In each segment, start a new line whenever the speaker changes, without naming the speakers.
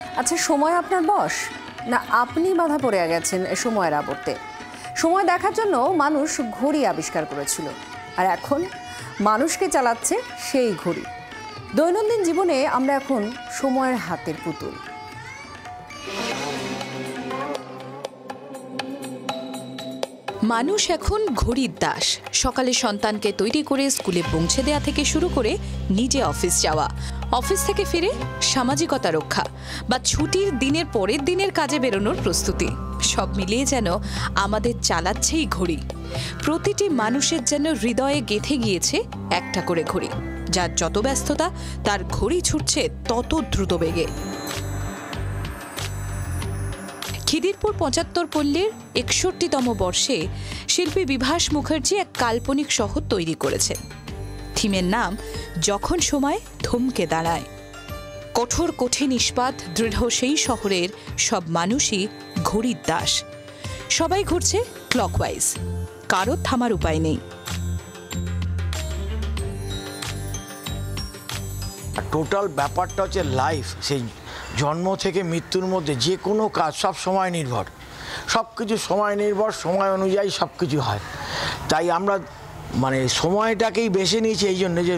আচ্ছা, সময় আপনার বশ না আপনি বাধা পড়ে গেছেন সময়ের আবর্তে? সময় দেখার জন্য মানুষ ঘড়ি আবিষ্কার করেছিল, আর এখন মানুষকে চালাচ্ছে সেই ঘড়ি। দৈনন্দিন জীবনে আমরা এখন সময়ের হাতের পুতুল।
মানুষ এখন ঘড়ির দাস। সকালে সন্তানকে তৈরি করে স্কুলে পৌঁছে দেওয়া থেকে শুরু করে নিজে অফিস যাওয়া, অফিস থেকে ফিরে সামাজিকতা রক্ষা বা ছুটির দিনের পরের দিনের কাজে বেরোনোর প্রস্তুতি, সব মিলিয়ে যেন আমাদের চালাচ্ছেই ঘড়ি। প্রতিটি মানুষের যেন হৃদয়ে গেঁথে গিয়েছে একটা করে ঘড়ি। যার যত ব্যস্ততা, তার ঘড়ি ছুটছে তত দ্রুত বেগে। খিদিরপুর ৭৫ পল্লীর ৬১তম বর্ষে শিল্পী বিভাস মুখার্জি এক কাল্পনিক শহর তৈরি করেছেন। থিমের নাম যখন সময় থমকে দাঁড়ায়। কঠোর কঠিন ইস্পাত দৃঢ় সেই শহরের সব মানুষই ঘড়ির দাস। সবাই ঘুরছে ক্লকওয়াইজ, কারো থামার উপায় নেই।
টোটাল ব্যাপারটা হচ্ছে লাইফ, সেই জন্ম থেকে মৃত্যুর মধ্যে যে কোনো কাজ সব সময় নির্ভর, সব কিছু সময় নির্ভর, সময় অনুযায়ী সব কিছু হয়। তাই আমরা সময়টাকেই বেছে নিয়েছি এই জন্যে যে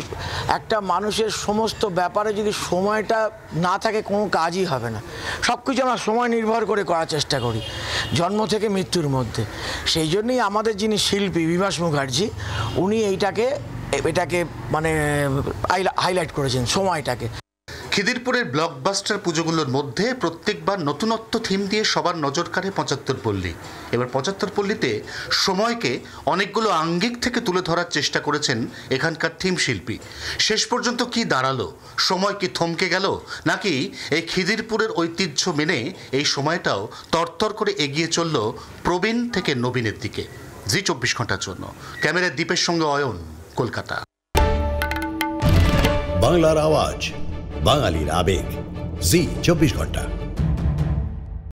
একটা মানুষের সমস্ত ব্যাপারে যদি সময়টা না থাকে কোনো কাজই হবে না। সব কিছু আমরা সময় নির্ভর করে করার চেষ্টা করি জন্ম থেকে মৃত্যুর মধ্যে। সেই জন্যই আমাদের যিনি শিল্পী বিভাস মুখার্জি, উনি এটাকে হাইলাইট করেছেন সময়টাকে।
খিদিরপুরের ব্লকবাস্টার পুজোগুলোর মধ্যে প্রত্যেকবার নতুনত্ব থিম দিয়ে সবার নজর কাড়ে ৭৫ পল্লী। এবার ৭৫ পল্লীতে সময়কে অনেকগুলো আঙ্গিক থেকে তুলে ধরার চেষ্টা করেছেন এখানকার থিম শিল্পী। শেষ পর্যন্ত কি দাঁড়ালো? সময় কি থমকে গেল, নাকি এই খিদিরপুরের ঐতিহ্য মেনে এই সময়টাও তরতর করে এগিয়ে চলল প্রবীণ থেকে নবীনের দিকে? জি ২৪ ঘন্টার জন্য ক্যামেরার দীপের সঙ্গে অয়ন, কলকাতা।
বাংলার আওয়াজ, বাঙালির আবেগ, জি ২৪ ঘন্টা।